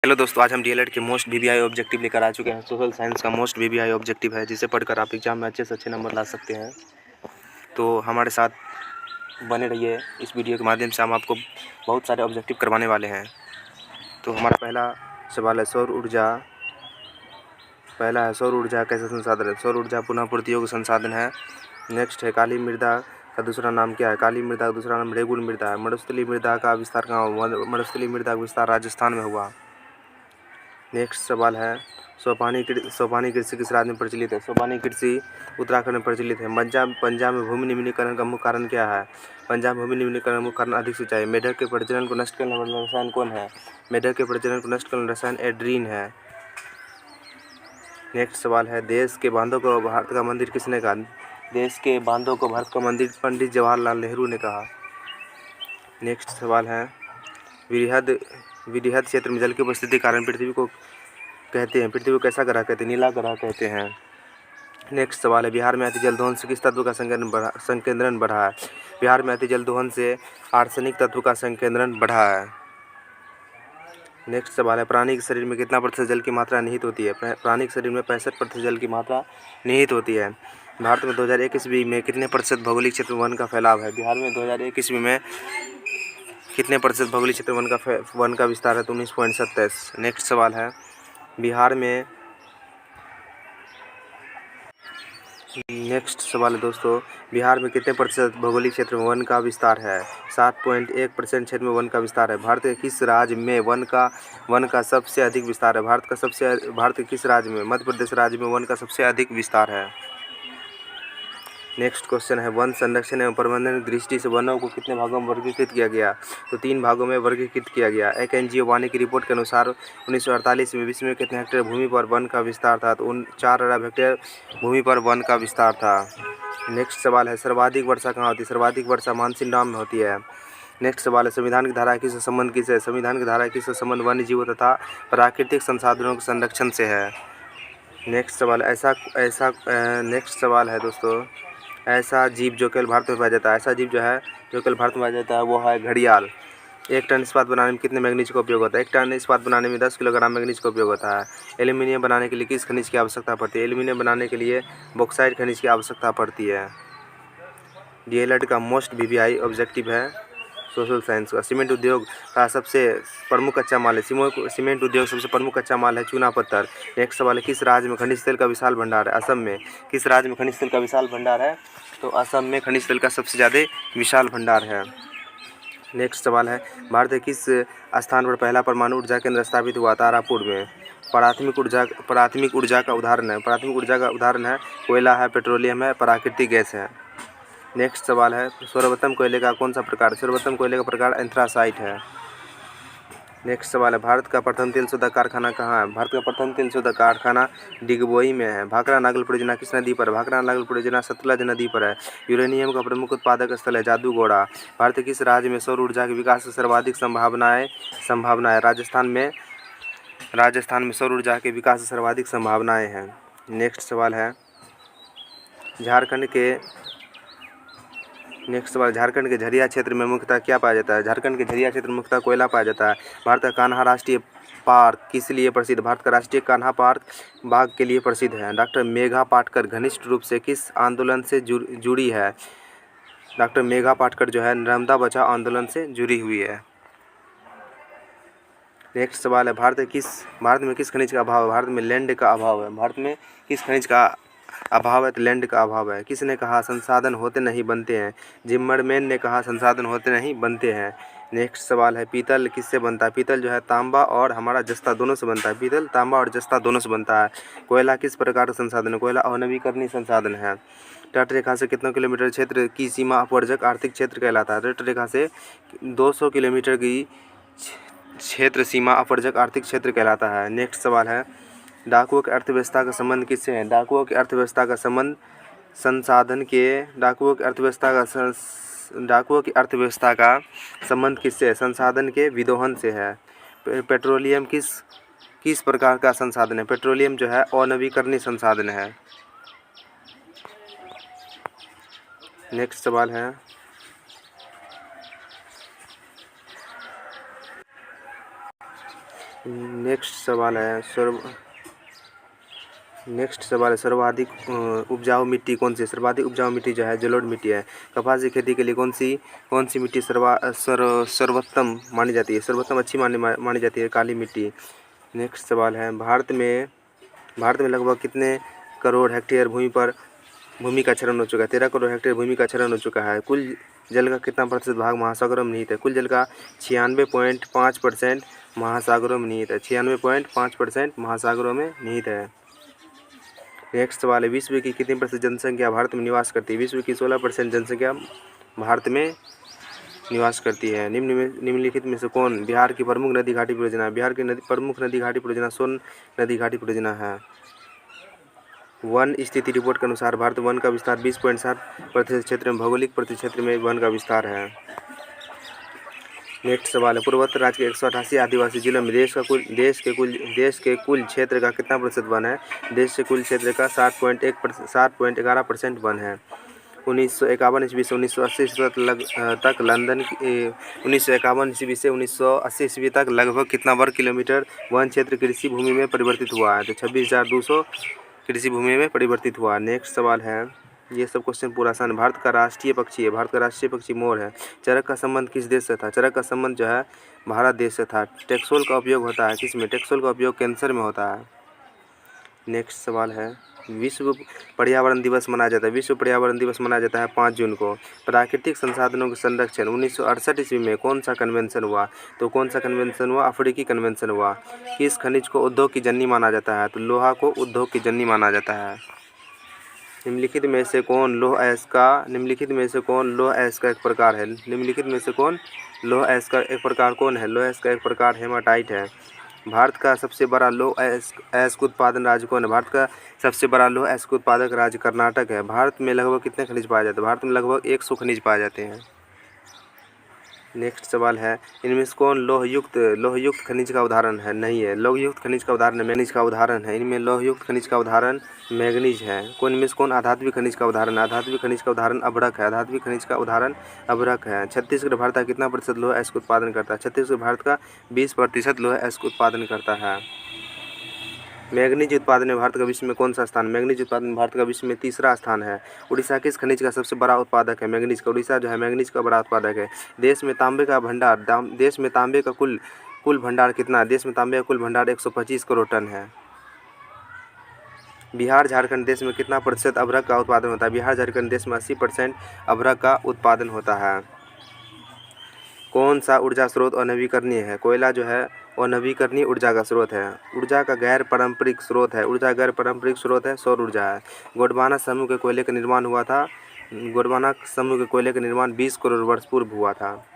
Hello दोस्तों, आज हम डीएलएड के मोस्ट वीवीआई ऑब्जेक्टिव लेकर आ चुके हैं। सोशल साइंस का मोस्ट वीवीआई ऑब्जेक्टिव है, जिसे पढ़कर आप एग्जाम में अच्छे से अच्छे नंबर ला सकते हैं। तो हमारे साथ बने रहिए। इस वीडियो के माध्यम से हम आपको बहुत सारे ऑब्जेक्टिव करवाने वाले हैं। तो हमारा पहला सवाल है सौर ऊर्जा। पहला है सौर ऊर्जा कैसे संसाधन है। सौर ऊर्जा पुनः पूर्ति योग्य संसाधन है। नेक्स्ट है काली मृदा का दूसरा नाम क्या है। काली मृदा का दूसरा नाम रेगुल मृदा है। मरुस्थलीय मृदा का विस्तार कहाँ हुआ। मरुस्थलीय मृदा का विस्तार राजस्थान में हुआ। नेक्स्ट सवाल है सोपानी कृषि किस राज्य में प्रचलित है। सोपानी कृषि उत्तराखंड में प्रचलित है। पंजाब में भूमि निम्नीकरण का मुख्य कारण क्या है। पंजाब में भूमि निम्नीकरण का मुख्य कारण अधिक सिंचाई। मेढक के प्रजनन को नष्ट करने वाला रसायन कौन है। मेढक के प्रजनन को नष्ट करने वाला रसायन एड्रीन है। नेक्स्ट सवाल है देश के बांधों को भारत का मंदिर किसने कहा। देश के बांधों को भारत का मंदिर पंडित जवाहरलाल नेहरू ने कहा। नेक्स्ट सवाल है वृहद क्षेत्र में जल की उपस्थिति के कारण पृथ्वी को कैसा ग्रह कहते हैं। नीला ग्रह कहते हैं। नेक्स्ट सवाल है बिहार में अति जल दोहन से किस तत्व का संकेंद्रण बढ़ा है। बिहार में अति जल दोहन से आर्सेनिक तत्व का संकेंद्रण बढ़ा है। नेक्स्ट सवाल है प्राणी के शरीर में कितना प्रतिशत जल की मात्रा निहित होती है। प्राणी के शरीर में 65% जल की मात्रा निहित होती है। भारत में 2001 ईस्वी में कितने प्रतिशत भौगोलिक क्षेत्र वन का फैलाव है। बिहार में 2001 ईस्वी में कितने प्रतिशत भौगोलिक क्षेत्र वन का विस्तार है। तो 19.27। नेक्स्ट सवाल है नेक्स्ट सवाल है दोस्तों बिहार में कितने प्रतिशत भौगोलिक क्षेत्र में वन का विस्तार है। 7.1% क्षेत्र में वन का विस्तार है। भारत के किस राज्य में वन का सबसे अधिक विस्तार है। भारत के किस राज्य में। मध्य प्रदेश राज्य में वन का सबसे अधिक विस्तार है। नेक्स्ट क्वेश्चन है वन संरक्षण एवं प्रबंधन की दृष्टि से वनों को कितने भागों में वर्गीकृत किया गया। तो 3 भागों में वर्गीकृत किया गया। एक एनजीओ वानी की रिपोर्ट के अनुसार 1948 में विश्व में कितने हेक्टेयर भूमि पर वन का विस्तार था। तो 4 अरब हेक्टेयर भूमि पर वन का विस्तार था। नेक्स्ट सवाल है सर्वाधिक वर्षा कहाँ होती है। सर्वाधिक वर्षा मानसून डैम में होती है। नेक्स्ट सवाल है संविधान की धारा किससे संबंध किस है। संविधान की धारा किससे संबंध वन्य जीवों तथा प्राकृतिक संसाधनों के संरक्षण से है। नेक्स्ट सवाल है दोस्तों ऐसा जीव जो केवल भारत में पाया जाता है। ऐसा जीव जो केवल भारत में पाया जाता है वो है घड़ियाल। 1 टन इस्पात बनाने में कितने मैग्नीज का उपयोग होता है। 1 टन इस्पात बनाने में 10 किलोग्राम मैग्नीज का उपयोग होता है। एल्यूमिनियम बनाने के लिए किस खनिज की आवश्यकता पड़ती है। एल्यूमिनियम बनाने के लिए बॉक्साइट खनिज की आवश्यकता पड़ती है। डीएलएड का मोस्ट वीवीआई ऑब्जेक्टिव है सोशल साइंस का। सीमेंट उद्योग का सबसे प्रमुख कच्चा माल है। सीमेंट उद्योग सबसे प्रमुख कच्चा माल है चूना पत्थर। नेक्स्ट सवाल है किस राज्य में खनिज तेल का विशाल भंडार है। असम में। किस राज्य में खनिज तेल का विशाल भंडार है। तो असम में खनिज तेल का सबसे ज़्यादा विशाल भंडार है। नेक्स्ट सवाल है भारत के किस स्थान पर पहला परमाणु ऊर्जा केंद्र स्थापित हुआ। तारापुर में। प्राथमिक ऊर्जा का उदाहरण है कोयला है, पेट्रोलियम है, प्राकृतिक गैस है। नेक्स्ट सवाल है सर्वोत्तम कोयले का कौन सा प्रकार। सर्वोत्तम कोयले का प्रकार एंथ्रासाइट है। नेक्स्ट सवाल है भारत का प्रथम तेल शोधक कारखाना कहाँ है। भारत का प्रथम तेल शोधक कारखाना डिगबोई में है। भाखड़ा नागल परियोजना किस नदी पर है। भाखड़ा नागल परियोजना सतलज नदी पर है। यूरेनियम का प्रमुख उत्पादक स्थल है जादूगोड़ा। भारत के किस राज्य में सौर ऊर्जा के विकास की सर्वाधिक संभावना है। राजस्थान में सौर ऊर्जा के विकास की सर्वाधिक संभावनाएं हैं। नेक्स्ट सवाल झारखंड के झरिया क्षेत्र में मुख्यतः क्या पाया जाता है। झारखंड के झरिया क्षेत्र में मुख्यतः कोयला पाया जाता है। भारत का कान्हा राष्ट्रीय पार्क किस लिए प्रसिद्ध। भारत का राष्ट्रीय कान्हा पार्क बाघ के लिए प्रसिद्ध है। डॉक्टर मेघा पाटकर घनिष्ठ रूप से किस आंदोलन से जुड़ी है। डॉक्टर मेघा पाटकर जो है नर्मदा बचाओ आंदोलन से जुड़ी हुई है। नेक्स्ट सवाल है भारत में किस खनिज का अभाव है। भारत में लैंड का अभाव है। भारत में किस खनिज का अभाव है। तो लैंड का अभाव है। किसने कहा संसाधन होते नहीं बनते हैं। जिम्मरमैन ने कहा संसाधन होते नहीं बनते हैं। नेक्स्ट सवाल है पीतल किससे बनता है। पीतल जो है तांबा और हमारा जस्ता दोनों से बनता है। पीतल तांबा और जस्ता दोनों से बनता है। कोयला किस प्रकार का संसाधन है। कोयला अनवीकरणीय संसाधन है। तट रेखा से कितने किलोमीटर क्षेत्र की सीमा अपवर्जक आर्थिक क्षेत्र कहलाता है। तट रेखा से 200 किलोमीटर की क्षेत्र सीमा अपवर्जक आर्थिक क्षेत्र कहलाता है। नेक्स्ट सवाल है डाकुओं की अर्थव्यवस्था का संबंध किससे है। डाकुओं की अर्थव्यवस्था का संबंध किससे है। संसाधन के विदोहन से है। पेट्रोलियम किस प्रकार का संसाधन है। पेट्रोलियम जो है अनवीकरणीय संसाधन है। नेक्स्ट सवाल है नेक्स्ट सवाल है सर्वाधिक उपजाऊ मिट्टी कौन सी है। सर्वाधिक उपजाऊ मिट्टी जो है जलोढ़ मिट्टी है। कपास की खेती के लिए कौन सी मिट्टी सर्वोत्तम मानी जाती है, सर्वोत्तम अच्छी मानी जाती है? काली मिट्टी। नेक्स्ट सवाल है भारत में लगभग कितने करोड़ हेक्टेयर भूमि का क्षरण हो चुका है? 13 करोड़ हेक्टेयर भूमि का क्षरण हो चुका है। कुल जल का कितना प्रतिशत भाग महासागरों में निहित है? कुल जल का 96.5% महासागरों में निहित है। 96.5% महासागरों में निहित है। नेक्स्ट सवाल है विश्व की कितनी प्रतिशत जनसंख्या भारत में निवास करती है? विश्व की 16% जनसंख्या भारत में निवास करती है। निम्नलिखित में से कौन बिहार की प्रमुख नदी घाटी परियोजना है? बिहार की प्रमुख नदी घाटी परियोजना सोन नदी घाटी परियोजना है। वन स्थिति रिपोर्ट के अनुसार भारत वन का विस्तार 20.7% क्षेत्र में, भौगोलिक प्रति क्षेत्र में वन का विस्तार है। नेक्स्ट सवाल है पूर्वोत्तर राज्य के 188 आदिवासी जिलों में देश के कुल क्षेत्र का कितना प्रतिशत वन है? देश के कुल क्षेत्र का 60.11% वन है। 1951 ईस्वी से 1980 तक लंदन 1951 ईस्वी से 1980 ईस्वी तक लगभग कितना वर्ग किलोमीटर वन क्षेत्र कृषि भूमि में परिवर्तित हुआ है? तो 26,200 कृषि भूमि में परिवर्तित हुआ। नेक्स्ट सवाल है ये सब क्वेश्चन पूरा आसान। भारत का राष्ट्रीय पक्षी है। भारत का राष्ट्रीय पक्षी मोर है। चरक का संबंध किस देश से था? चरक का संबंध जो है भारत देश से था। टेक्सोल का उपयोग होता है किसमें? टेक्सोल का उपयोग कैंसर में होता है। नेक्स्ट सवाल है विश्व पर्यावरण दिवस मनाया जाता है। विश्व पर्यावरण दिवस मनाया जाता है 5 जून को। प्राकृतिक संसाधनों के संरक्षण 1968 ईस्वी में कौन सा कन्वेंशन हुआ? तो कौन सा कन्वेंशन हुआ? अफ्रीकी कन्वेंशन हुआ। किस खनिज को उद्योग की जननी माना जाता है? तो लोहा को उद्योग की जननी माना जाता है। निम्नलिखित में से कौन लौह अयस्क का एक प्रकार है? निम्नलिखित में से कौन लौह अयस्क का एक प्रकार कौन है? लौह अयस्क का एक प्रकार हेमाटाइट है। भारत का सबसे बड़ा लौह अयस्क उत्पादन राज्य कौन है? भारत का सबसे बड़ा लौह अयस्क उत्पादक राज्य कर्नाटक है। भारत में लगभग कितने खनिज पाए जाते हैं? भारत में लगभग 100 खनिज पाए जाते हैं। नेक्स्ट सवाल है इनमें से कौन लौहयुक्त खनिज का उदाहरण है? नहीं है। लौहयुक्त खनिज का उदाहरण मैग्नीज का उदाहरण है। इनमें लौहयुक्त खनिज का उदाहरण मैग्नीज है। इनमें से कौन आधात्विक खनिज का उदाहरण है? आधात्विक खनिज का उदाहरण अभ्रक है। आधात्विक खनिज का उदाहरण अभ्रक है। छत्तीसगढ़ भारत का कितना प्रतिशत लौह अयस्क उत्पादन करता है? छत्तीसगढ़ भारत का 20% लौह अयस्क उत्पादन करता है। मैग्नीज उत्पादन में भारत का विश्व में कौन सा स्थान? मैग्नीज उत्पादन में भारत का विश्व में 3रा स्थान है। उड़ीसा किस खनिज का सबसे बड़ा उत्पादक है? मैग्नीज का। उड़ीसा जो है मैग्नीज का बड़ा उत्पादक है। देश में तांबे का कुल भंडार कितना? देश में तांबे का कुल भंडार 125 करोड़ टन है। बिहार झारखंड देश में कितना प्रतिशत अभ्रक का उत्पादन होता है? बिहार झारखंड देश में 80% अभ्रक का उत्पादन होता है। कौन सा ऊर्जा स्रोत अनवीकरणीय है? कोयला जो है अनवीकरणीय ऊर्जा का स्रोत है। ऊर्जा का गैर पारंपरिक स्रोत है सौर ऊर्जा है। गोंडवाना समूह के कोयले का निर्माण हुआ था। गोंडवाना समूह के कोयले का निर्माण 20 करोड़ वर्ष पूर्व हुआ था।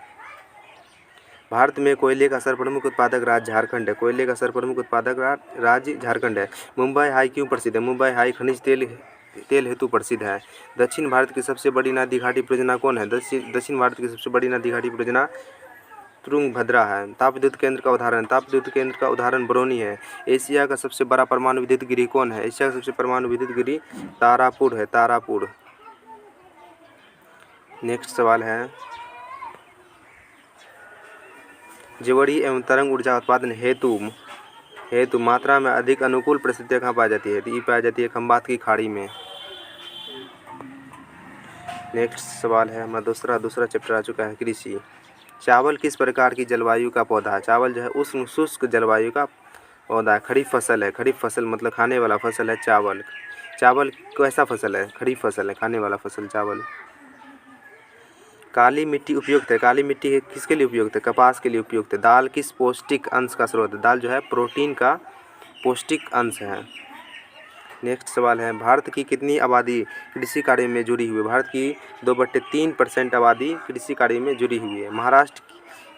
भारत में कोयले का सर्वप्रमुख उत्पादक राज्य झारखंड है। कोयले का सर्वप्रमुख उत्पादक राज्य झारखंड है। मुंबई हाई क्यों प्रसिद्ध है? मुंबई हाई खनिज तेल हेतु प्रसिद्ध है। दक्षिण भारत की सबसे बड़ी नदी घाटी परियोजना कौन है? दक्षिण भारत की सबसे बड़ी नदी घाटी परियोजना तुंगभद्रा है। ताप विद्युत केंद्र का उदाहरण बरौनी है। एशिया का सबसे बड़ा परमाणु विद्युत गिरी कौन है? एशिया का सबसे परमाणु विद्युत गिरी तारापुर है। तारापुर। नेक्स्ट सवाल है ज्वारीय एवं तरंग ऊर्जा उत्पादन हेतु मात्रा में अधिक अनुकूल परिस्थितियाँ कहाँ पाई जाती है? ये पाई जाती है खंबात की खाड़ी में। नेक्स्ट सवाल है हमारा दूसरा चैप्टर आ चुका है कृषि। चावल किस प्रकार की जलवायु का पौधा है? चावल जो है उष्ण शुष्क जलवायु का पौधा है। खरीफ फसल है। खरीफ फसल मतलब खाने वाला फसल है चावल। चावल कैसा फसल है? खरीफ फसल है, खाने वाला फसल चावल। काली मिट्टी उपयुक्त है। काली मिट्टी किसके लिए उपयुक्त है? कपास के लिए उपयुक्त है। दाल किस पौष्टिक अंश का स्रोत है? दाल जो है प्रोटीन का पौष्टिक अंश है। नेक्स्ट सवाल है भारत की कितनी आबादी कृषि कार्य में जुड़ी हुई है? भारत की 2/3% आबादी कृषि कार्य में जुड़ी हुई है। महाराष्ट्र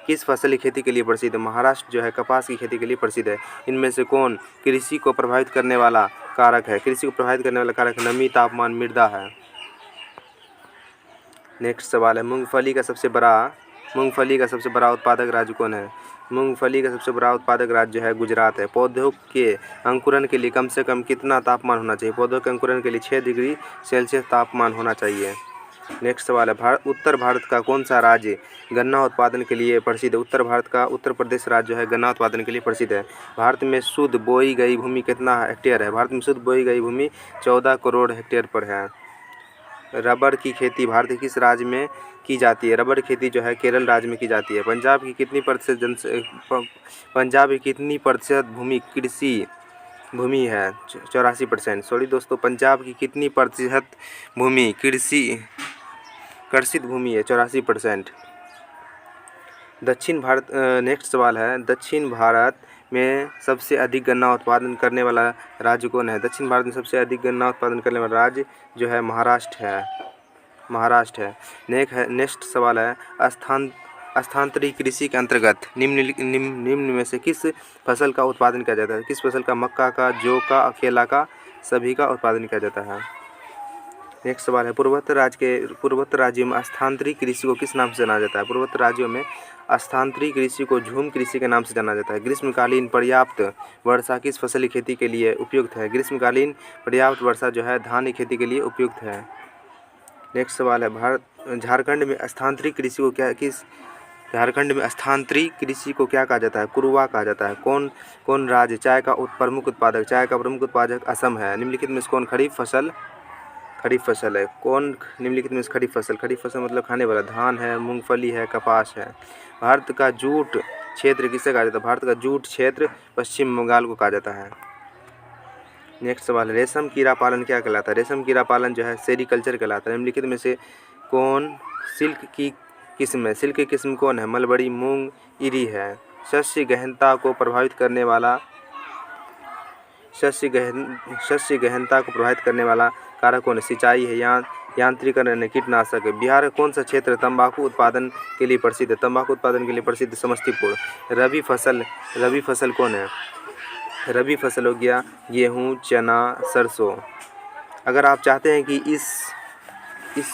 किस फसल की खेती के लिए प्रसिद्ध है? महाराष्ट्र जो है कपास की खेती के लिए प्रसिद्ध है। इनमें से कौन कृषि को प्रभावित करने वाला कारक है? कृषि को प्रभावित करने वाला कारक नमी, तापमान, मृदा है। नेक्स्ट सवाल है मूंगफली का सबसे बड़ा उत्पादक राज्य कौन है? मूंगफली का सबसे बड़ा उत्पादक राज्य जो है गुजरात है। पौधों के अंकुरण के लिए कम से कम कितना तापमान होना चाहिए? पौधों के अंकुरण के लिए 6 डिग्री सेल्सियस तापमान होना चाहिए। नेक्स्ट सवाल है, उत्तर भारत का कौन सा राज्य गन्ना उत्पादन के लिए प्रसिद्ध है? उत्तर भारत का उत्तर प्रदेश राज्य जो है गन्ना उत्पादन के लिए प्रसिद्ध है। भारत में शुद्ध बोई गई भूमि कितना हेक्टेयर है? भारत में शुद्ध बोई गई भूमि 14 करोड़ हेक्टेयर पर है। रबर की खेती भारत के किस राज्य में की जाती है? रबर की खेती जो है केरल राज्य में की जाती है। पंजाब की कितनी प्रतिशत भूमि कृषि भूमि है? 84%। सॉरी दोस्तों, पंजाब की कितनी प्रतिशत भूमि कृषित भूमि है? 84%। दक्षिण भारत नेक्स्ट सवाल है, दक्षिण भारत में सबसे अधिक गन्ना उत्पादन करने वाला राज्य कौन है? दक्षिण भारत में सबसे अधिक गन्ना उत्पादन करने वाला राज्य जो है महाराष्ट्र है। नेक्स्ट सवाल है, स्थानांतरित कृषि के अंतर्गत निम्न में से किस फसल का उत्पादन किया जाता है? किस फसल का? मक्का का, जौ का, केला का, सभी का उत्पादन किया जाता है। नेक्स्ट सवाल है, पूर्वोत्तर राज्यों में स्थानांतरित कृषि को किस नाम से जाना जाता है? पूर्वोत्तर राज्यों में स्थानांतरित कृषि को झूम कृषि के नाम से जाना जाता है। ग्रीष्मकालीन पर्याप्त वर्षा किस फसल की खेती के लिए उपयुक्त है? ग्रीष्मकालीन पर्याप्त वर्षा जो है धान की खेती के लिए उपयुक्त है। नेक्स्ट सवाल है, झारखंड में स्थानांतरित कृषि को क्या कहा जाता है? कुरुआ कहा जाता है। कौन राज्य चाय का प्रमुख उत्पादक असम है। निम्नलिखित में से कौन खरीफ फसल है? निम्नलिखित में से खरीफ फसल मतलब खाने वाला? धान है, मूंगफली है, कपास है। भारत का जूट क्षेत्र किसे कहा जाता है? भारत का जूट क्षेत्र पश्चिम बंगाल को कहा जाता है। नेक्स्ट सवाल है, रेशम कीड़ा पालन क्या कहलाता है? रेशम कीड़ा पालन जो है सेरीकल्चर कहलाता है। निम्नलिखित में से कौन सिल्क की किस्म कौन है? मलबरी, मूंग, इरी है। शस्य गहनता को प्रभावित करने वाला कारक कौन है? सिंचाई है, यांत्रिकरण है, कीटनाशक है। बिहार का कौन सा क्षेत्र तंबाकू उत्पादन के लिए प्रसिद्ध है? तंबाकू उत्पादन के लिए प्रसिद्ध समस्तीपुर। रबी फसल कौन है? रबी फसल हो गया गेहूँ, चना, सरसों। अगर आप चाहते हैं कि इस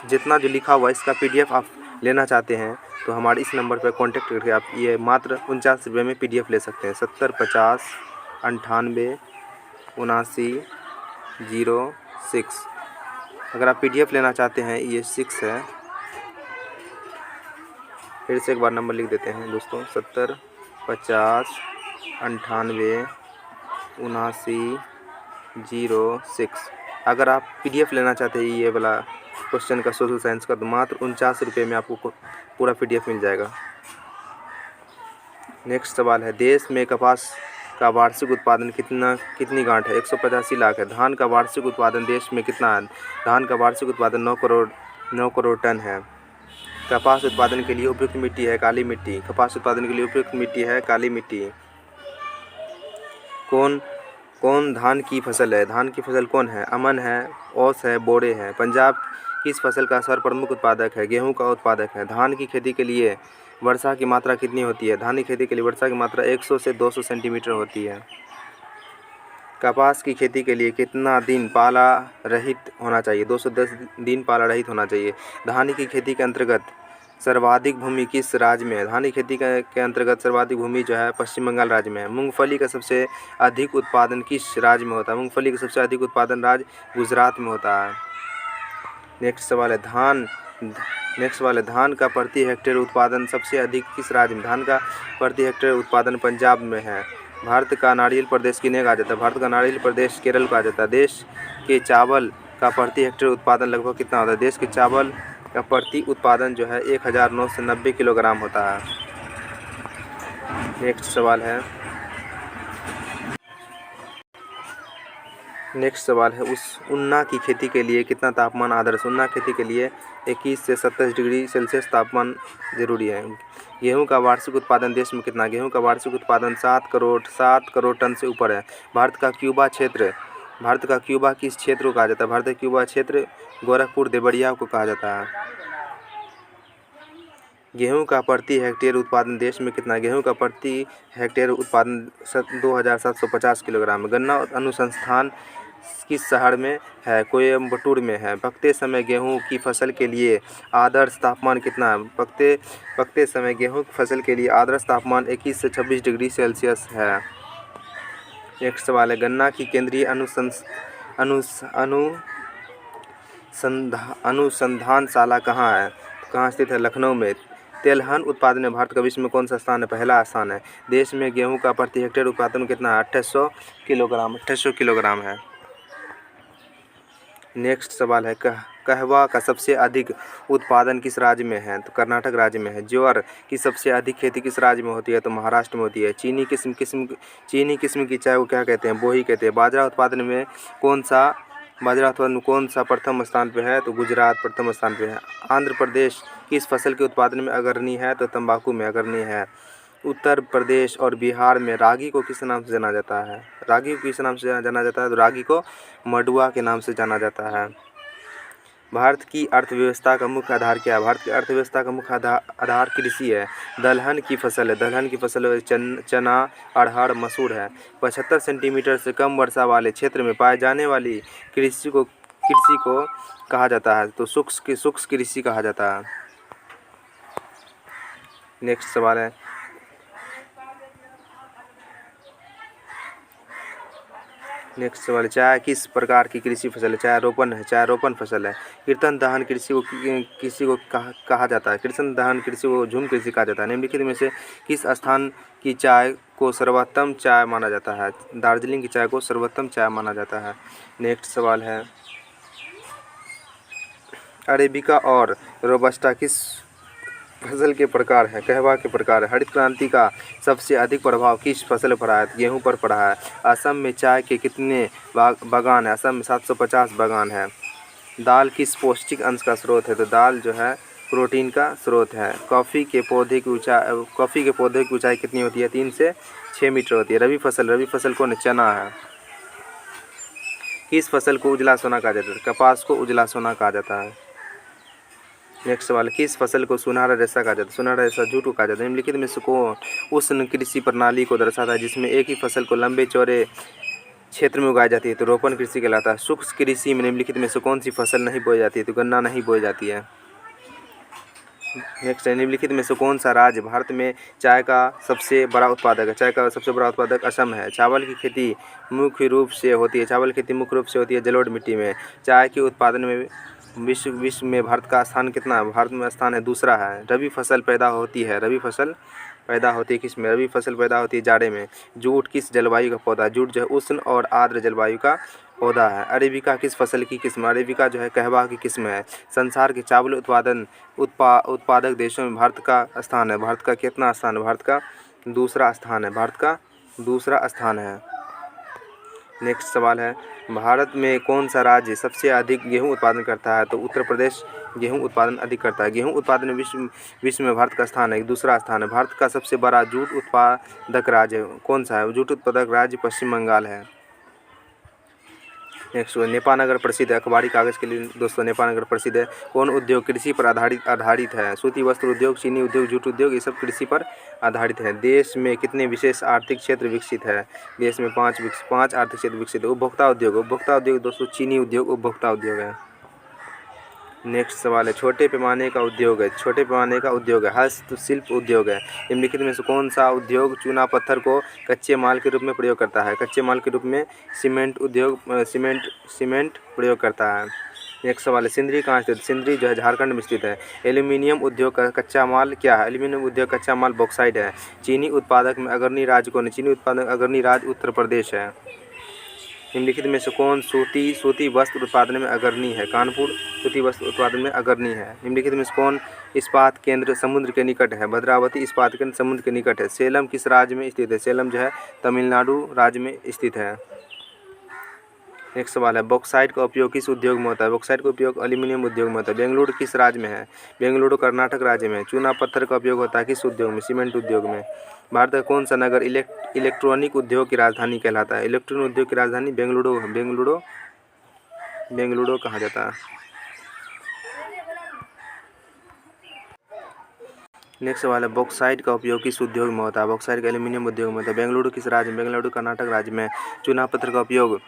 जितना जो लिखा हुआ इसका PDF आप लेना चाहते हैं तो हमारे इस नंबर पर कांटेक्ट करके आप ये मात्र 49 रुपये में PDF ले सकते हैं। 70 50 98 79 06। अगर आप PDF लेना चाहते हैं, ये 6 है। फिर से एक बार नंबर लिख देते हैं दोस्तों, 70 50 98 79 06। अगर आप PDF लेना चाहते हैं ये वाला क्वेश्चन का सोशल साइंस का, तो मात्र 49 रुपये में आपको पूरा PDF मिल जाएगा। नेक्स्ट सवाल है, देश में कपास का वार्षिक उत्पादन कितनी गांठ है? 185 लाख है। धान का वार्षिक उत्पादन देश में कितना है? धान का वार्षिक उत्पादन 9 करोड़ टन है। कपास उत्पादन के लिए उपयुक्त मिट्टी है काली मिट्टी। कपास उत्पादन के लिए उपयुक्त मिट्टी है काली मिट्टी। कौन धान की फसल है? धान की फसल कौन है? अमन है, ओस है, बोड़े है। पंजाब किस फसल का सर्वप्रमुख उत्पादक है? गेहूं का उत्पादक है। धान की खेती के लिए वर्षा की मात्रा कितनी होती है? धान की खेती के लिए वर्षा की मात्रा 100 से 200 सेंटीमीटर होती है। कपास की खेती के लिए कितना दिन पाला रहित होना चाहिए? 210 दिन पाला रहित होना चाहिए। धान की खेती के अंतर्गत सर्वाधिक भूमि किस राज्य में है? धान की खेती के अंतर्गत सर्वाधिक भूमि जो है पश्चिम बंगाल राज्य में है। मूंगफली का सबसे अधिक उत्पादन किस राज्य में होता है? मूंगफली का सबसे अधिक उत्पादन राज्य गुजरात में होता है। नेक्स्ट सवाल है, धान का प्रति हेक्टेयर उत्पादन सबसे अधिक किस राज्य में? धान का प्रति हेक्टेयर उत्पादन पंजाब में है। भारत का नारियल प्रदेश किन्हें कहा जाता है? भारत का नारियल प्रदेश केरल कहा जाता है। देश के चावल का प्रति हेक्टेयर उत्पादन लगभग कितना होता है? देश के चावल का प्रति उत्पादन जो है 1990 किलोग्राम होता है। नेक्स्ट सवाल है, उस उन्ना की खेती के लिए कितना तापमान आदर्श? उन्ना खेती के लिए 21 से 27 डिग्री सेल्सियस तापमान जरूरी है। गेहूं का वार्षिक उत्पादन देश में कितना? गेहूं का वार्षिक उत्पादन 7 करोड़ टन से ऊपर है। भारत का क्यूबा किस क्षेत्र को कहा जाता है? भारत का क्यूबा क्षेत्र गोरखपुर देवरिया को कहा जाता है। गेहूं का प्रति हेक्टेयर उत्पादन देश में कितना? गेहूं का प्रति हेक्टेयर उत्पादन 2750 किलोग्राम। गन्ना अनुसंधान किस शहर में है? कोयम्बटूर में है। पकते समय गेहूं की फसल के लिए आदर्श तापमान कितना है? पकते समय गेहूं की फसल के लिए आदर्श तापमान 21 से 26 डिग्री सेल्सियस है। नेक्स्ट सवाल है, गन्ना की केंद्रीय अनुसंधानशाला कहाँ है? कहाँ स्थित है? लखनऊ में। तेलहन उत्पादन में भारत का विश्व में कौन सा स्थान है? पहला स्थान है। देश में गेहूं का प्रति हेक्टेयर उत्पादन कितना है? 2800 किलोग्राम। 2800 किलोग्राम है। नेक्स्ट सवाल है, कहवा का सबसे अधिक उत्पादन किस राज्य में है? तो कर्नाटक राज्य में है। ज्वार की सबसे अधिक खेती किस राज्य में होती है? तो महाराष्ट्र में होती है। चीनी किस्म की चाय को क्या कहते हैं? बोही कहते हैं। बाजरा उत्पादन में कौन सा प्रथम स्थान पे है? तो गुजरात प्रथम स्थान पे है। आंध्र प्रदेश किस फसल के उत्पादन में अग्रणी है? तो तंबाकू में अग्रणी है। उत्तर प्रदेश और बिहार में रागी को किस नाम से जाना जाता है? रागी को किस नाम से जाना जाता है? तो रागी को मडुआ के नाम से जाना जाता है। भारत की अर्थव्यवस्था का मुख्य आधार क्या है? भारत की अर्थव्यवस्था का मुख्य आधार कृषि है। दलहन की फसल चना, अरहर, मसूर है। 75 सेंटीमीटर से कम वर्षा वाले क्षेत्र में पाए जाने वाली कृषि को कहा जाता है? तो शुष्क कृषि कहा जाता है। नेक्स्ट सवाल है, चाय किस प्रकार की कृषि फसल है? चाय रोपण फसल है। कीर्तन दहन कृषि को कहा जाता है? कीर्तन दहन कृषि को झूम कृषि कहा जाता है। निम्नलिखित में से किस स्थान की चाय को सर्वोत्तम चाय माना जाता है? दार्जिलिंग की चाय को सर्वोत्तम चाय माना जाता है। नेक्स्ट सवाल है, अरेबिका और रोबस्टा किस फसल के प्रकार है? कहवा के प्रकार है। हरित क्रांति का सबसे अधिक प्रभाव किस फसल पर आया? गेहूं पर पड़ा है। असम में चाय के कितने बागान है? असम में 750 बागान है। दाल किस पौष्टिक अंश का स्रोत है? तो दाल जो है प्रोटीन का स्रोत है। कॉफ़ी के पौधे की ऊंचाई कितनी होती है? 3 से 6 मीटर होती है। रबी फसल कौन है? चना है। किस फसल को उजला सोना कहा जाता है? कपास को उजला सोना कहा जाता है। नेक्स्ट सवाल, किस फसल को सुनहरा रेशा कहा जाता है? सुनहरा रेशा जूट को कहा जाता है। निम्नलिखित में से कौन उष्ण कृषि प्रणाली को दर्शाता है जिसमें एक ही फसल को लंबे चौड़े क्षेत्र में उगाई जाती है? तो रोपण कृषि कहलाता है। शुष्क कृषि में निम्नलिखित में से कौन सी फसल नहीं बोई जाती है? तो गन्ना नहीं बोई जाती है। नेक्स्ट है, निम्नलिखित में से कौन सा राज्य भारत में चाय का सबसे बड़ा उत्पादक है? चाय का सबसे बड़ा उत्पादक असम है। चावल की खेती मुख्य रूप से होती है जलोढ़ मिट्टी में। चाय के उत्पादन में विश्व में भारत का स्थान कितना है? भारत में स्थान है दूसरा है। रबी फसल पैदा होती है किस में? रबी फसल पैदा होती है जाड़े में। जूट किस जलवायु का पौधा है? जूट जो है उष्ण और आर्द्र जलवायु का पौधा है। अरेबिका किस फसल की किस्म? अरेबिका जो है कहवा की किस्म है। संसार के चावल उत्पादक देशों में भारत का स्थान है। भारत का कितना स्थान है? भारत का दूसरा स्थान है। नेक्स्ट सवाल है, भारत में कौन सा राज्य सबसे अधिक गेहूं उत्पादन करता है? तो उत्तर प्रदेश गेहूं उत्पादन अधिक करता है। गेहूं उत्पादन में विश्व में भारत का स्थान है, दूसरा स्थान है। भारत का सबसे बड़ा जूट उत्पादक राज्य कौन सा है? जूट उत्पादक राज्य पश्चिम बंगाल है। नेक्स्ट, नेपानगर प्रसिद्ध है अखबारी कागज़ के लिए दोस्तों। नेपानगर प्रसिद्ध है। कौन उद्योग कृषि पर आधारित है? सूती वस्त्र उद्योग, चीनी उद्योग, जूट उद्योग, ये सब कृषि पर आधारित है। देश में कितने विशेष आर्थिक क्षेत्र विकसित है? देश में 5 आर्थिक क्षेत्र विकसित है। उपभोक्ता उद्योग दोस्तों चीनी उद्योग उपभोक्ता उद्योग है। नेक्स्ट सवाल है, छोटे पैमाने का उद्योग है। हस्तशिल्प उद्योग है। निम्नलिखित में से कौन सा उद्योग चूना पत्थर को कच्चे माल के रूप में प्रयोग करता है? कच्चे माल के रूप में सीमेंट प्रयोग करता है। नेक्स्ट सवाल है, सिंदरी कहाँ स्थित? सिंदरी जो है झारखंड में स्थित है। एल्यूमिनियम उद्योग का कच्चा माल क्या है? एल्यूमिनियम उद्योग का कच्चा माल बॉक्साइट है। चीनी उत्पादक में अग्रणी राज्य कौन है? चीनी उत्पादक अग्रणी राज्य उत्तर प्रदेश है। निम्नलिखित में से कौन सूती वस्त्र उत्पादन में अग्रणी है? कानपुर सूती वस्त्र उत्पादन में अग्रणी है। निम्नलिखित में से कौन इस्पात केंद्र समुद्र के निकट है? भद्रावती इस्पात केंद्र समुद्र के निकट है। सेलम किस राज्य में स्थित है? सेलम जो है तमिलनाडु राज्य में स्थित है। नेक्स्ट सवाल है, बॉक्साइट का उपयोग किस उद्योग में होता है? बॉक्साइट का उपयोग एल्यूमिनियम उद्योग में होता है। बेंगलुरु किस राज्य में है? बेंगलुरु कर्नाटक राज्य में। चूना पत्थर का उपयोग होता है किस उद्योग में? सीमेंट उद्योग में। भारत का कौन सा नगर इलेक्ट्रॉनिक उद्योग की राजधानी कहलाता है? इलेक्ट्रॉनिक उद्योग की राजधानी बेंगलुरु कहा जाता है। नेक्स्ट सवाल है, बॉक्साइट का उपयोग किस उद्योग में होता है? बॉक्साइट का एल्यूमिनियम उद्योग में होता है। बेंगलुरु किस राज्य में? बेंगलुरु कर्नाटक राज्य में। चूना पत्थर का उपयोग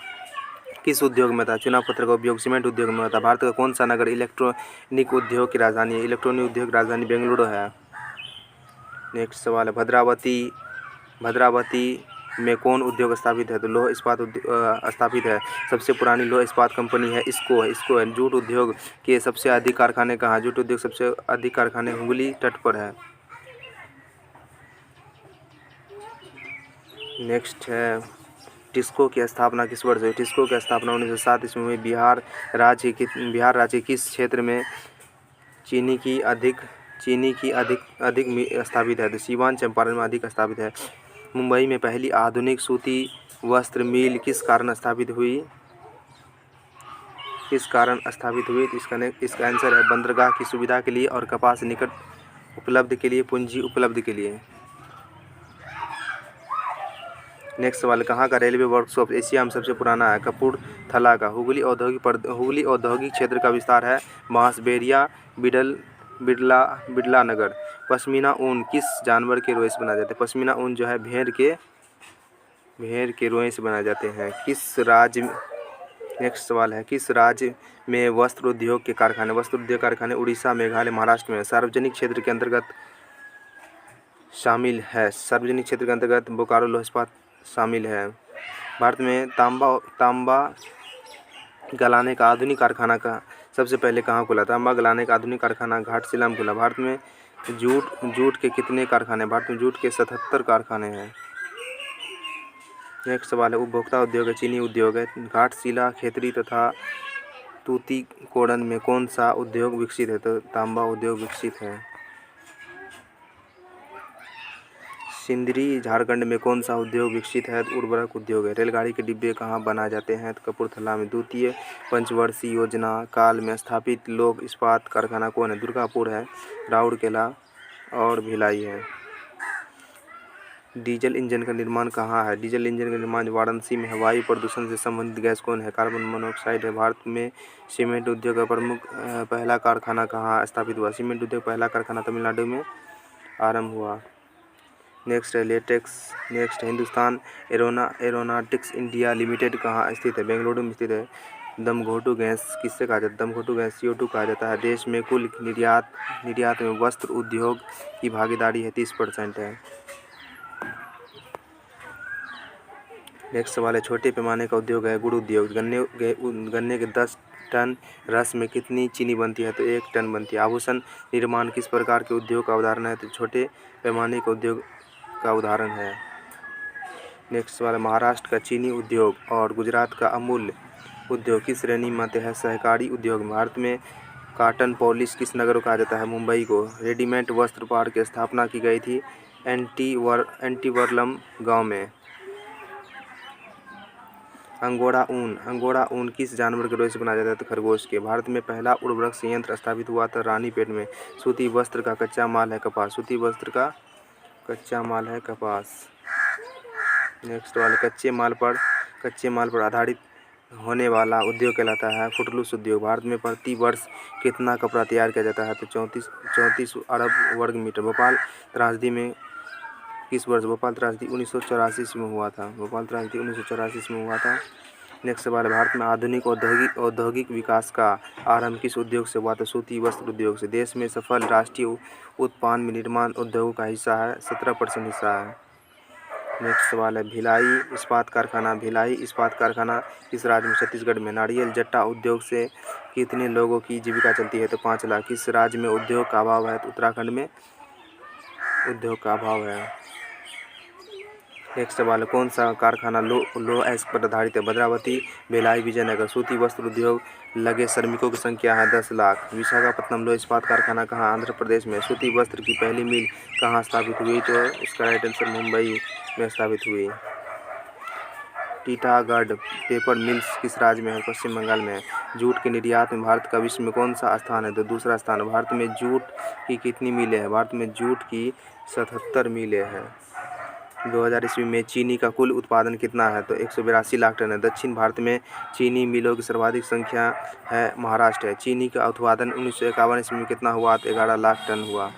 किस उद्योग में था? चूना पत्थर का उपयोग सीमेंट उद्योग में होता है। भारत का कौन सा नगर इलेक्ट्रॉनिक उद्योग की राजधानी है? इलेक्ट्रॉनिक उद्योग की राजधानी बेंगलुरु है। नेक्स्ट सवाल है, भद्रावती में कौन उद्योग स्थापित है? तो लौह इस्पात स्थापित है। सबसे पुरानी लौह इस्पात कंपनी है इसको है। जूट उद्योग के सबसे अधिक कारखाने कहाँ? जूट उद्योग सबसे अधिक कारखाने हुगली तट पर है। नेक्स्ट है टिस्को की स्थापना किस वर्ष हुई? टिस्को की स्थापना 1907 ईस्वी में बिहार राज्य के किस क्षेत्र में चीनी की अधिक स्थापित है? तो सीवान चंपारण में अधिक स्थापित है। मुंबई में पहली आधुनिक सूती वस्त्र मिल किस कारण स्थापित हुई? तो इसका आंसर है बंदरगाह की सुविधा के लिए और कपास निकट उपलब्ध के लिए, पूंजी उपलब्ध के लिए। नेक्स्ट सवाल, कहाँ का रेलवे वर्कशॉप एशिया में सबसे पुराना है? कपूरथला का। हुगली औद्योगिक क्षेत्र का विस्तार है बांसबेरिया, बिड़ला नगर। पश्मीना ऊन किस जानवर के रोए से बनाया जाता है? पश्मीना ऊन जो है भेड़ के रोए से बनाए जाते हैं। नेक्स्ट सवाल है, किस राज्य में वस्त्र उद्योग कारखाने उड़ीसा, मेघालय, महाराष्ट्र में सार्वजनिक क्षेत्र के अंतर्गत शामिल है? सार्वजनिक क्षेत्र के अंतर्गत बोकारो लौह इस्पात शामिल है। भारत में तांबा गलाने का आधुनिक कारखाना का सबसे पहले कहाँ खुला? तांबा गलाने का आधुनिक कारखाना घाटशिला में खुला। भारत में जूट के कितने कारखाने? भारत में जूट के 77 कारखाने हैं। नेक्स्ट सवाल है, उपभोक्ता उद्योग है चीनी उद्योग है। घाटशिला, खेतरी तथा तूतीकोड़न में कौन सा उद्योग विकसित है? तो तांबा उद्योग विकसित है। सिंदरी झारखंड में कौन सा उद्योग विकसित है? उर्वरक उद्योग है। रेलगाड़ी के डिब्बे कहाँ बनाए जाते हैं? तो कपूरथला में। द्वितीय पंचवर्षीय योजना काल में स्थापित लोक इस्पात कारखाना कौन है? दुर्गापुर है, राउरकेला और भिलाई है। डीजल इंजन का निर्माण कहाँ है? डीजल इंजन का निर्माण वाराणसी में है। वायु प्रदूषण से संबंधित गैस कौन है? कार्बन मोनोऑक्साइड है। भारत में सीमेंट उद्योग का प्रमुख पहला कारखाना कहाँ स्थापित हुआ? सीमेंट उद्योग पहला कारखाना तमिलनाडु में आरंभ हुआ। नेक्स्ट है latex. Next Hindustan aeronautics India limited कहाँ स्थित है? बेंगलुरु में स्थित है। दमघोटू गैस किससे कहा जाता है? दमघोटू गैस CO2 कहा जाता है। देश में कुल निर्यात में वस्त्र उद्योग की भागीदारी है 30% है। नेक्स्ट सवाल है, छोटे पैमाने का उद्योग है गुड़ उद्योग। गन्ने के 10 टन रस में कितनी चीनी बनती है? तो 1 टन बनती है। आभूषण निर्माण किस प्रकार के उद्योग का उदाहरण है? तो छोटे पैमाने के उद्योग का उदाहरण है। नेक्स्ट सवाल है, महाराष्ट्र का चीनी उद्योग और गुजरात का अमूल उद्योग किस श्रेणी में आते हैं? सहकारी उद्योग। भारत में कॉटन पॉलिश किस नगर को कहा जाता है? मुंबई को। रेडीमेड वस्त्र पार्क की स्थापना की गई थी एंटीवरलम गांव में। अंगोरा ऊन किस जानवर के रोए से बनाया जाता है? तो खरगोश के। भारत में पहला उर्वरक संयंत्र स्थापित हुआ था रानीपेट में। सूती वस्त्र का कच्चा माल है कपास। नेक्स्ट वाला, कच्चे माल पर आधारित होने वाला उद्योग कहलाता है फुटलूस उद्योग। भारत में प्रति वर्ष कितना कपड़ा तैयार किया जाता है? तो 34 अरब वर्ग मीटर। भोपाल त्रासदी में किस वर्ष? भोपाल त्रासदी 1984 में हुआ था। नेक्स्ट सवाल है, भारत में आधुनिक औद्योगिक विकास का आरंभ किस उद्योग से हुआ? तो सूती वस्त्र उद्योग से। देश में सफल राष्ट्रीय उत्पादन विनिर्माण उद्योगों का हिस्सा है 17% हिस्सा है। नेक्स्ट सवाल है, भिलाई इस्पात कारखाना किस राज्य में? छत्तीसगढ़ में। नारियल जट्टा उद्योग से कितने लोगों की जीविका चलती है? तो 5 लाख। किस राज्य में उद्योग का अभाव है? तो उत्तराखंड में उद्योग का अभाव है। नेक्स्ट सवाल है, कौन सा कारखाना लो एस्क पर आधारित है? भद्रावती, भिलाई, विजयनगर। सूती वस्त्र उद्योग लगे श्रमिकों की संख्या है 10 लाख। विशाखापत्तनम लो इस्पात कारखाना कहाँ? आंध्र प्रदेश में। सूती वस्त्र की पहली मिल कहाँ स्थापित हुई? तो इसका राइट आंसर मुंबई में स्थापित हुई। टीटागढ़ पेपर मिल्स किस राज्य में है? पश्चिम बंगाल में। जूट के निर्यात में भारत का विश्व में कौन सा स्थान है? तो दूसरा स्थान। भारत में जूट की कितनी मिलें हैं? भारत में जूट की 77 मिलें हैं। 2000 ईस्वी में चीनी का कुल उत्पादन कितना है? तो 182 लाख टन है। दक्षिण भारत में चीनी मिलों की सर्वाधिक संख्या है महाराष्ट्र है। चीनी का उत्पादन 1951 ईस्वी में कितना हुआ? तो 11 लाख टन हुआ।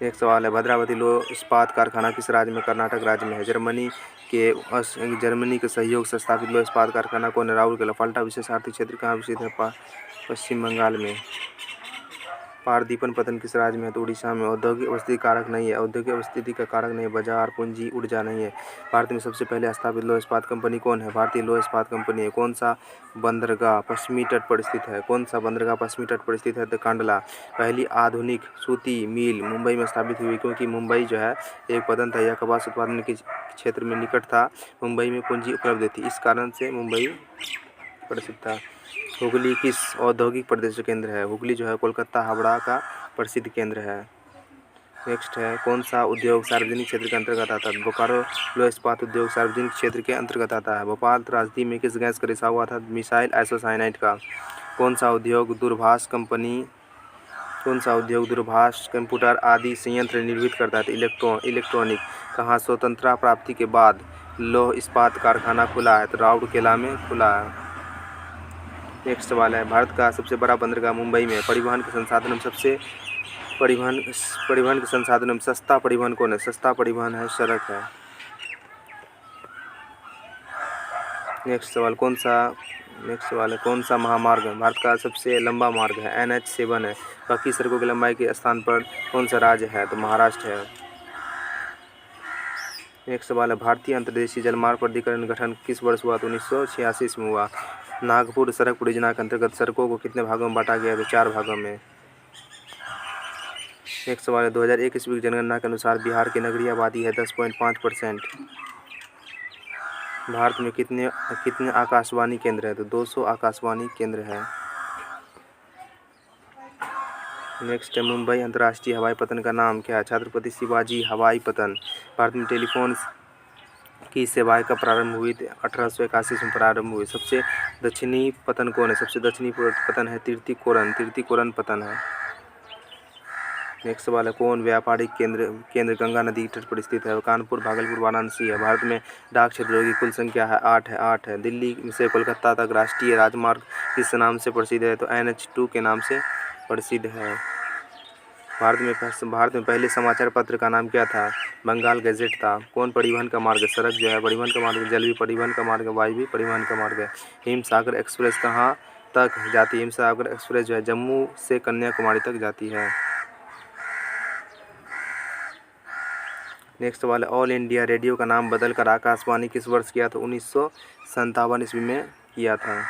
एक सवाल है, भद्रावती लो इस्पात कारखाना किस राज्य में? कर्नाटक राज्य में है। जर्मनी के सहयोग से स्थापित लो इस्पात कारखाना को राउरकेला। फाल्टा विशेष आर्थिक क्षेत्र कहाँ विकसित है? पश्चिम बंगाल में। पारदीपन पतन किस राज्य में है? तो उड़ीसा में। औद्योगिक अवस्थिति कारक नहीं है। औद्योगिक अवस्थिति का कारक नहीं है। बाजार, पूंजी, ऊर्जा नहीं है। भारत में सबसे पहले स्थापित लौह इस्पात कंपनी कौन है? भारतीय लौह इस्पात कंपनी है। कौन सा बंदरगाह पश्चिमी तट पर स्थित है? कौन सा बंदरगाह पश्चिमी तट पर स्थित है? तो कांडला। पहली आधुनिक सूती मिल मुंबई में स्थापित हुई, क्योंकि मुंबई जो है एक पतन था, यह कपास उत्पादन के क्षेत्र में निकट था, मुंबई में पूंजी उपलब्ध थी, इस कारण से मुंबई प्रसिद्ध था। हुगली किस औद्योगिक प्रदेश का केंद्र है? हुगली जो है कोलकाता, हावड़ा का प्रसिद्ध केंद्र है। नेक्स्ट है, कौन सा उद्योग सार्वजनिक क्षेत्र के अंतर्गत आता है? बोकारो लौह इस्पात उद्योग सार्वजनिक क्षेत्र के अंतर्गत आता है। भोपाल त्रासदी में किस गैस का रिसाव हुआ था? मिसाइल आइसोसाइनाइड का। कौन सा उद्योग दूरभाष कंप्यूटर आदि संयंत्र निर्मित करता है? इलेक्ट्रॉनिक। कहाँ स्वतंत्रता प्राप्ति के बाद लौह इस्पात कारखाना खुला है? तो राउरकेला में खुला है। नेक्स्ट सवाल है, भारत का सबसे बड़ा बंदरगाह मुंबई में। परिवहन के संसाधन में सस्ता परिवहन कौन है? सस्ता परिवहन है सड़क है। नेक्स्ट सवाल है, कौन सा महामार्ग भारत का सबसे लंबा मार्ग है? NH7 है। बाकी सड़कों की लंबाई के स्थान पर कौन सा राज्य है? तो महाराष्ट्र है। नेक्स्ट सवाल है, भारतीय अंतर्देशीय जलमार्ग प्राधिकरण गठन किस वर्ष हुआ? तो 1986 में हुआ। नागपुर सड़क परियोजना के अंतर्गत सड़कों को कितने भागों में बांटा गया? तो 4 भागों में। नेक्स्ट सवाल है, 2001 ईस्वी की जनगणना के अनुसार बिहार की नगरीय आबादी है 10.5%। भारत में कितने आकाशवाणी केंद्र है? तो 200 आकाशवाणी केंद्र है। नेक्स्ट है, मुंबई अंतर्राष्ट्रीय हवाई पतन का नाम क्या है? छत्रपति शिवाजी हवाई पतन। भारत में टेलीफोन की सेवाएं कब प्रारंभ हुई? 1881 में प्रारंभ हुई। सबसे दक्षिणी पतन कौन है? सबसे दक्षिणी पतन है तिरतीकोरन पतन है। नेक्स्ट सवाल है, कौन व्यापारिक केंद्र गंगा नदी के तट पर स्थित है? कानपुर, भागलपुर, वाराणसी है। भारत में डाक क्षेत्रों की कुल संख्या है 8 है। दिल्ली से कोलकाता तक राष्ट्रीय राजमार्ग किस नाम से प्रसिद्ध है? तो NH2 के नाम से प्रसिद्ध है। भारत में पहले समाचार पत्र का नाम क्या था? बंगाल गैजेट था। कौन परिवहन का मार्ग? सड़क जो है परिवहन का मार्ग, जल भी परिवहन का मार्ग, वायु भी परिवहन का मार्ग है। हिमसागर एक्सप्रेस कहाँ तक जाती है? हिमसागर एक्सप्रेस जो है जम्मू से कन्याकुमारी तक जाती है। नेक्स्ट सवाल है, ऑल इंडिया रेडियो का नाम बदलकर आकाशवाणी किस वर्ष किया? तो 1957 ईस्वी में किया था।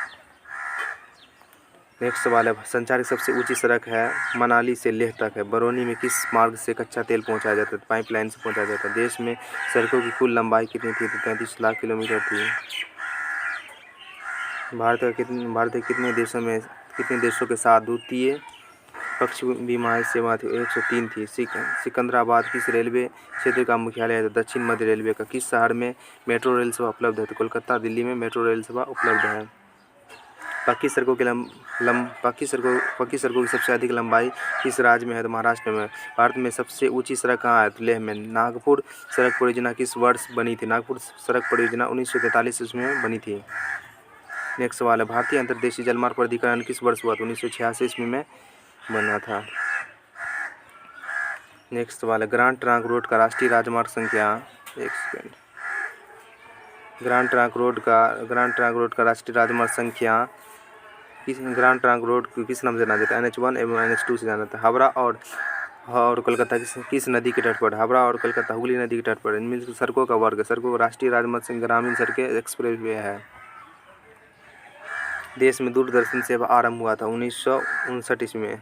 नेक्स्ट सवाल है, संचार की सबसे ऊंची सड़क है मनाली से लेह तक है। बरौनी में किस मार्ग से कच्चा तेल पहुंचाया जाता है? पाइपलाइन से पहुंचाया जाता है। देश में सड़कों की कुल लंबाई कितनी थी? तो 33 लाख किलोमीटर थी। भारत कितने देशों के साथ द्वितीय पक्ष विमान सेवा थी? 103 थी। सिकंदराबाद किस रेलवे क्षेत्र का मुख्यालय है? तो दक्षिण मध्य रेलवे का। किस शहर में मेट्रो रेल सेवा उपलब्ध है? तो कोलकाता, दिल्ली में मेट्रो रेल सेवा उपलब्ध है। पक्की सड़कों की सबसे अधिक लंबाई किस राज्य में है? तो महाराष्ट्र में। भारत में सबसे ऊंची सड़क कहाँ है? तो लेह में। नागपुर सड़क परियोजना किस वर्ष बनी थी? नागपुर सड़क परियोजना 1943 ईस्वी में बनी थी। नेक्स्ट सवाल है, भारतीय अंतर्देशीय जलमार्ग प्राधिकरण किस वर्ष हुआ? तो 1986 ईस्वी में बना था। नेक्स्ट सवाल है, ग्रांड ट्रंक रोड का राष्ट्रीय राजमार्ग संख्या। ग्रांड ट्रंक रोड का राष्ट्रीय राजमार्ग संख्या ग्रांड ट्रंक रोड को किस नाम से जाना जाता है? NH1 एवं NH2 से जाना जाता है। हावड़ा और कोलकाता किस नदी के तट पर? हावड़ा और कोलकाता हुगली नदी के तट पर। इनमें सड़कों का वर्ग, सड़कों का राष्ट्रीय राजमार्ग संख्या ग्रामीण सड़कें एक्सप्रेसवे है। देश में दूरदर्शन सेवा आरंभ हुआ था 1959 ईस्वी में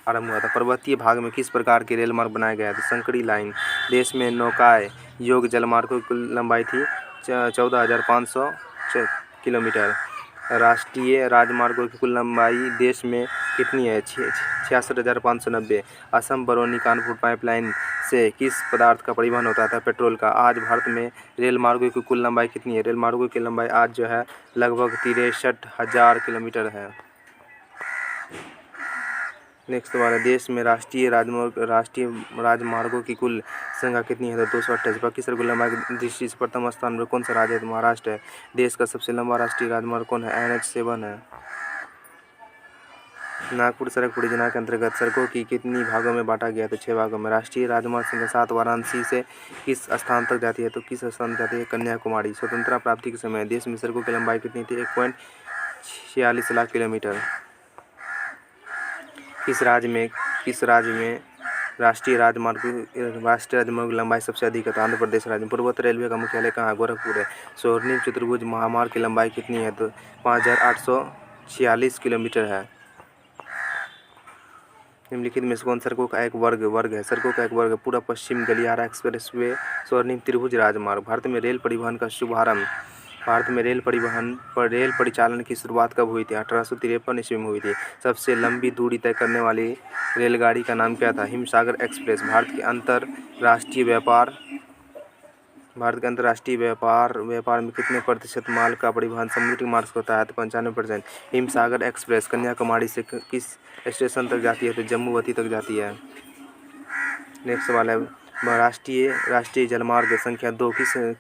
आरंभ हुआ था। पर्वतीय भाग में किस प्रकार के रेल मार्ग बनाया गया था? संकरी लाइन। देश में नौकाएं योग्य जलमार्गों की कुल लंबाई थी 14,500 किलोमीटर। राष्ट्रीय राजमार्गों की कुल लंबाई देश में कितनी है? 66,590। असम बरौनी कानपुर पाइपलाइन से किस पदार्थ का परिवहन होता था? पेट्रोल का। आज भारत में रेल मार्गों की कुल लंबाई कितनी है? रेल मार्गों की लंबाई आज जो है लगभग 63,000 किलोमीटर है। नेक्स्ट सवाल है, देश में राष्ट्रीय राजमार्गों की कुल संख्या कितनी है? तो 228। बाकी सड़कों की लंबाई की दृष्टि से प्रथम स्थान पर कौन सा राज्य है? तो महाराष्ट्र है। देश का सबसे लंबा राष्ट्रीय राजमार्ग कौन है? NH7 है। नागपुर सड़क परियोजना के अंतर्गत सड़कों की कितनी भागों में बांटा गया? तो 6 भागों में। राष्ट्रीय राजमार्ग संख्या 7 वाराणसी से किस स्थान तक जाती है? तो किस स्थान तक जाती है? कन्याकुमारी। स्वतंत्रता प्राप्ति के समय देश में सड़कों की लंबाई कितनी थी? 1.46 लाख किलोमीटर। किस राज्य में किस राज्य में राष्ट्रीय राजमार्ग की लंबाई सबसे अधिक है? तो आंध्र प्रदेश राज्य में। पूर्वोत्तर रेलवे का मुख्यालय कहाँ है? गोरखपुर है। स्वर्णिम चतुर्भुज महामार्ग की लंबाई कितनी है? तो 5846 किलोमीटर है। निम्नलिखित में से कौन सड़कों का एक वर्ग है? सड़कों का एक वर्ग है पूर्व पश्चिम गलियारा एक्सप्रेसवे, स्वर्णिम त्रिभुज राजमार्ग। भारत में रेल परिवहन का शुभारंभ भारत में रेल परिचालन की शुरुआत कब हुई थी? 1853 ईस्वी में हुई थी। सबसे लंबी दूरी तय करने वाली रेलगाड़ी का नाम क्या था? हिमसागर एक्सप्रेस। भारत के अंतर्राष्ट्रीय व्यापार में कितने प्रतिशत माल का परिवहन समुद्री मार्ग से होता है? तो 95%। हिमसागर एक्सप्रेस कन्याकुमारी से किस स्टेशन तक जाती है? तो जम्मूवती तक जाती है। नेक्स्ट सवाल है, राष्ट्रीय जलमार्ग संख्या 2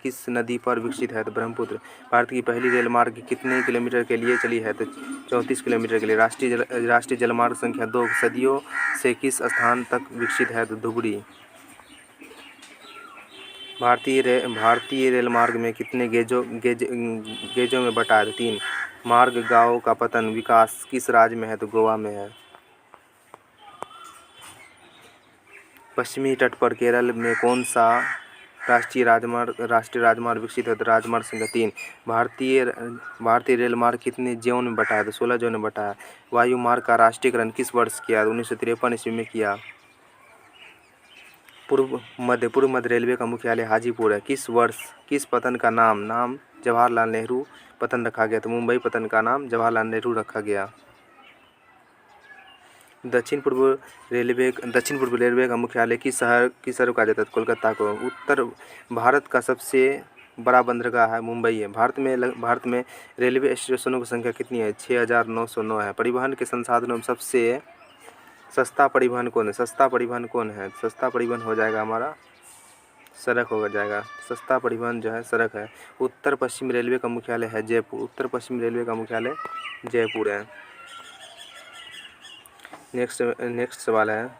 किस नदी पर विकसित है? तो ब्रह्मपुत्र। भारत की पहली रेल मार्ग कितने किलोमीटर के लिए चली है? तो 34 किलोमीटर के लिए। राष्ट्रीय जलमार्ग संख्या 2 सदियों से किस स्थान तक विकसित है? तो धुबरी। भारतीय रेल मार्ग में कितने गेजों में बटा है? 3। मार्ग गांव का पतन विकास किस राज्य में है? तो गोवा में है। पश्चिमी तट पर केरल में कौन सा राष्ट्रीय राजमार्ग विकसित है? तो राजमार्ग संख्या 3। भारतीय रेल मार्ग कितने जोन में बटा है? तो 16 जोन में बटा है। वायु मार्ग का राष्ट्रीयकरण किस वर्ष किया? 1953 ईस्वी में किया। पूर्व मध्य रेलवे का मुख्यालय हाजीपुर है। किस पतन का नाम जवाहरलाल नेहरू पतन रखा गया? तो मुंबई पतन का नाम जवाहरलाल नेहरू रखा गया। दक्षिण पूर्व रेलवे का मुख्यालय किस शहर को कहा जाता है? कोलकाता को। उत्तर भारत का सबसे बड़ा बंदरगाह है मुंबई है। भारत में रेलवे स्टेशनों की संख्या कितनी है? 6909 है। परिवहन के संसाधनों में सबसे सस्ता परिवहन कौन है? सस्ता परिवहन हो जाएगा हमारा सड़क हो जाएगा। सस्ता परिवहन जो है सड़क है। उत्तर पश्चिम रेलवे का मुख्यालय है जयपुर है। नेक्स्ट सवाल है,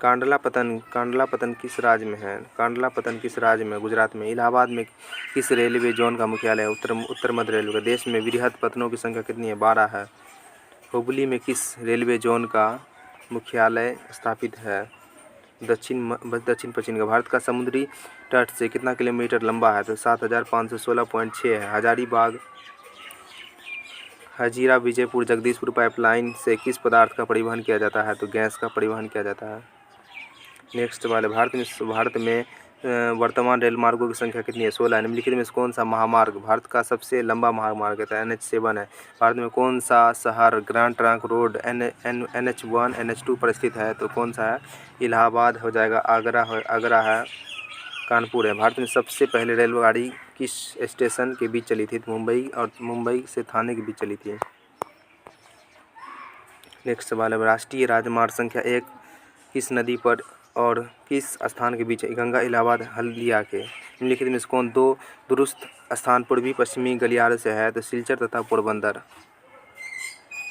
कांडला पतन किस राज्य में है? गुजरात में। इलाहाबाद में किस रेलवे जोन का मुख्यालय है? उत्तर मध्य रेलवे का। देश में वृहद पतनों की संख्या कितनी है? 12 है। हुबली में किस रेलवे जोन का मुख्यालय स्थापित है? दक्षिण पश्चिम का। भारत का समुद्री तट से कितना किलोमीटर लंबा है? तो 7516.6 है। हजारीबाग हजीरा विजयपुर जगदीशपुर पाइपलाइन से किस पदार्थ का परिवहन किया जाता है? तो गैस का परिवहन किया जाता है। नेक्स्ट वाले, भारत में वर्तमान रेल मार्गों की संख्या कितनी है? 16 है। निम्नलिखित में से कौन सा महामार्ग भारत का सबसे लंबा महामार्ग है? तो NH7 है। भारत में कौन सा शहर grand trunk road NH1 NH2 पर स्थित है? तो कौन सा है? इलाहाबाद हो जाएगा। आगरा है। कानपुर है। भारत में सबसे पहले रेलगाड़ी किस स्टेशन के बीच चली थी? तो मुंबई से थाने के बीच चली थी। नेक्स्ट सवाल है, राष्ट्रीय राजमार्ग संख्या 1 किस नदी पर और किस स्थान के बीच है? गंगा, इलाहाबाद, हल्दिया के। निम्नलिखित में से कौन 2 दूरस्थ स्थान पूर्वी पश्चिमी गलियारे से है? तो सिलचर तथा पोरबंदर।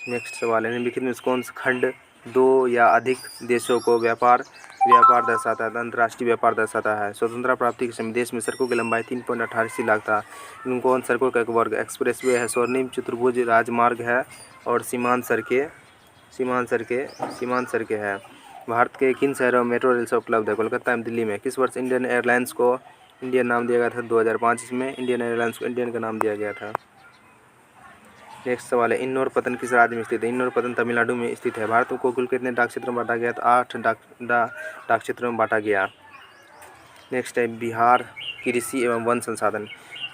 नेक्स्ट सवाल है, निम्नलिखित में से कौन सा खंड 2 या अधिक देशों को व्यापार दर्शाता है? अंतर्राष्ट्रीय व्यापार दर्शाता है। स्वतंत्रता प्राप्ति के समय देश में सड़कों की लंबाई 3.88 लाख था। कौन सड़कों का एक वर्ग? एक्सप्रेसवे है, स्वर्णिम चतुर्भुज राजमार्ग है और सीमांत सड़कें है। भारत के किन शहरों में मेट्रो रेल से उपलब्ध है? कोलकाता एवं दिल्ली में। किस वर्ष इंडियन एयरलाइंस को इंडियन नाम दिया गया था? 2005 में इंडियन एयरलाइंस को इंडियन का नाम दिया गया था। नेक्स्ट सवाल है, इंदौर पतन किस राज्य में स्थित है? इंदौर पतन तमिलनाडु में स्थित है। भारत को कुल कितने डाक क्षेत्रों में बांटा गया? तो 8 डाक क्षेत्रों में बांटा गया। नेक्स्ट है, बिहार कृषि एवं वन संसाधन।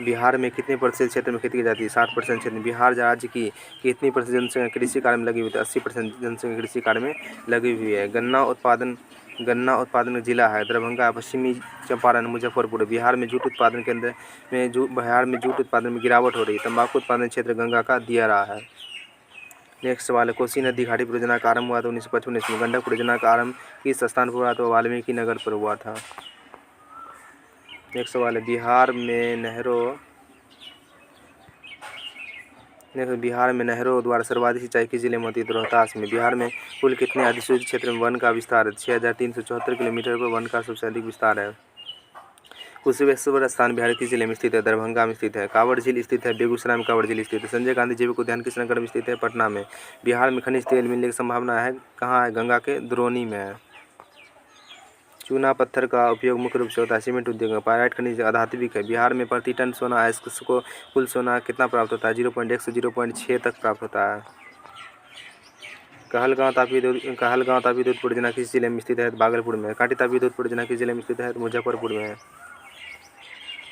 बिहार में कितने प्रतिशत क्षेत्र में खेती की जाती है? 60% क्षेत्र में। बिहार राज्य की कितनी प्रतिशत जनसंख्या कृषि कार्य में लगी हुई है? 80% जनसंख्या कृषि कार्य में लगी हुई है। गन्ना उत्पादन जिला है दरभंगा, पश्चिमी चंपारण, मुजफ्फरपुर। बिहार में जूट उत्पादन में गिरावट हो रही है। तंबाकू उत्पादन क्षेत्र गंगा का दियारा है। नेक्स्ट सवाल है, कोसी नदी घाटी परियोजना का आरंभ हुआ था 1955 ईस्वी में। गंडक परियोजना का आरंभ किस स्थान पर हुआ? तो वाल्मीकि नगर पर हुआ था। नेक्स्ट सवाल है, बिहार में नहरों द्वारा सर्वाधिक सिंचाई किस जिले में होती है? तो रोहतास में। बिहार में कुल कितने अधिसूचित क्षेत्र में वन का विस्तार है? 6374 किलोमीटर पर वन का सबसे अधिक विस्तार है। कुशेश्वर स्थान बिहार किस जिले में स्थित है? दरभंगा में स्थित है। कांवड़ झील स्थित है बेगूसराय में, कांवड़ झील स्थित है। संजय गांधी जैविक उद्यान किस नगर में स्थित है? पटना में। बिहार में खनिज तेल मिलने की संभावना है कहाँ है? गंगा के द्रोणी में है। चूना पत्थर का उपयोग मुख्य रूप से होता है सीमेंट उद्योग में। पायराइट खनिज अधात्विक है। बिहार में प्रति टन सोना अयस्क को कुल सोना कितना प्राप्त होता है? 0.1 से 0.6 तक प्राप्त होता है। कहलगांव तापी विद्युत परियोजना किस जिले में स्थित है? भागलपुर में। कांटी तापी विद्युत परियोजना किस जिले में स्थित है? मुजफ्फरपुर में।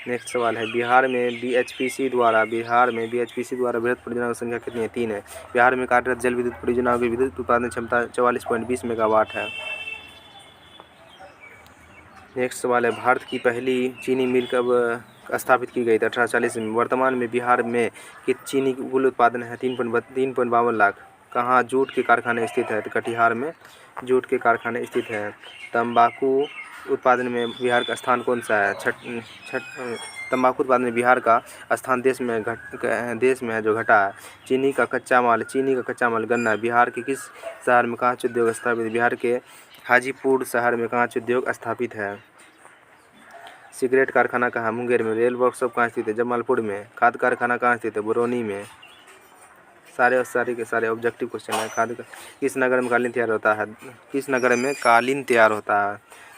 नेक्स्ट सवाल है बिहार में बीएचपीसी द्वारा बृहद परियोजना की संख्या कितनी है? 3 है। बिहार में कार्यरत जल विद्युत परियोजनाओं की विद्युत उत्पादन क्षमता 44.20 मेगावाट है। नेक्स्ट सवाल है भारत की पहली चीनी मिल कब स्थापित की गई थी? 1840 में। वर्तमान में बिहार में चीनी की कुल उत्पादन है 3.52 लाख। कहाँ जूट के कारखाने स्थित है? तो कटिहार में जूट के कारखाने स्थित हैं। तंबाकू उत्पादन में बिहार का स्थान कौन सा है? तंबाकू उत्पादन में बिहार का स्थान देश में है जो घटा है। चीनी का कच्चा माल गन्ना बिहार के किस शहर में कांच उद्योग स्थापित है? बिहार के हाजीपुर शहर में कांच उद्योग स्थापित है। सिगरेट कारखाना कहाँ? मुंगेर में। रेल वर्कशॉप कहाँ स्थित है? जमालपुर में। खाद कारखाना कहाँ स्थित है? बरौनी में। सारे ऑब्जेक्टिव क्वेश्चन है। किस नगर में कालीन तैयार होता है?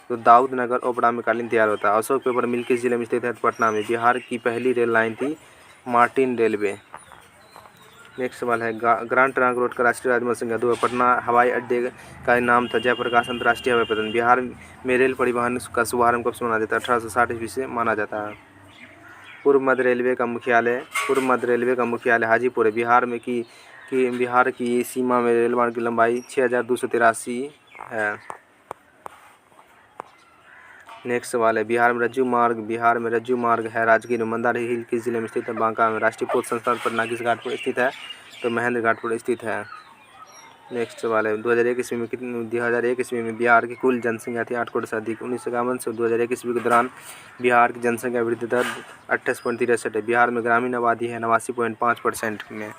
तो दाऊद नगर ओपड़ा में कालीन तैयार होता है। अशोक पेपर मिल किस जिले में स्थित है? पटना में। बिहार की पहली रेल लाइन थी मार्टिन रेलवे। नेक्स्ट सवाल है ग्रांड ट्रंक रोड का राष्ट्रीय राजमार्ग संख्या 2 है। पटना हवाई अड्डे का नाम था जयप्रकाश अंतर्राष्ट्रीय हवाई पट्टी। बिहार में रेल परिवहन का शुभारंभ कब से माना जाता है? 1860 ईस्वी से माना जाता है। पूर्व मध्य रेलवे का मुख्यालय हाजीपुर है। बिहार की सीमा में रेल मार्ग की लंबाई 6283 है। नेक्स्ट सवाल है बिहार में रज्जू मार्ग है राजगीर में। मंदार हिल किस जिले में स्थित है? बांका में। राष्ट्रीय पोत संस्थान पटना किस घाट पर स्थित है? तो महेंद्र घाट पर स्थित है। नेक्स्ट सवाल है 2001 ईस्वी में बिहार की कुल जनसंख्या थी 8 करोड़ से अधिक। 1951 से 2001 ईस्वी के दौरान बिहार की जनसंख्या वृद्धि दर 28.63 है। बिहार में ग्रामीण आबादी है 89.5% में।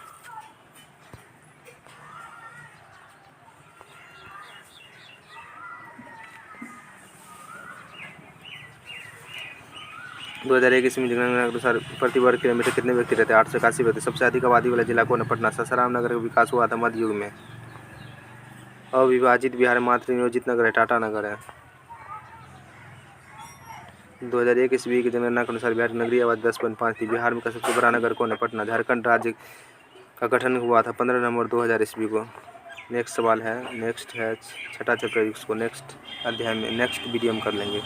दो 2001 ईस्वी में जनगणना के अनुसार प्रति वर्ग किलोमीटर कितने व्यक्ति रहते हैं? 881 व्यक्ति। सबसे अधिक आबादी वाला जिला कौन है? पटना। सासाराम नगर का विकास हुआ था मध्य युग में। अविभाजित बिहार मात्र नियोजित नगर है टाटा नगर है। 2001 ईस्वी की जनगणना के अनुसार बिहार की नगरीय आबादी 10.5 थी। बिहार में का सबसे बड़ा नगर कौन है? पटना। झारखंड राज्य का गठन हुआ था 15 नवंबर 2000 ईस्वी को। नेक्स्ट सवाल है छठा चैप्टर इसको नेक्स्ट अध्याय में नेक्स्ट वीडियो में कर लेंगे।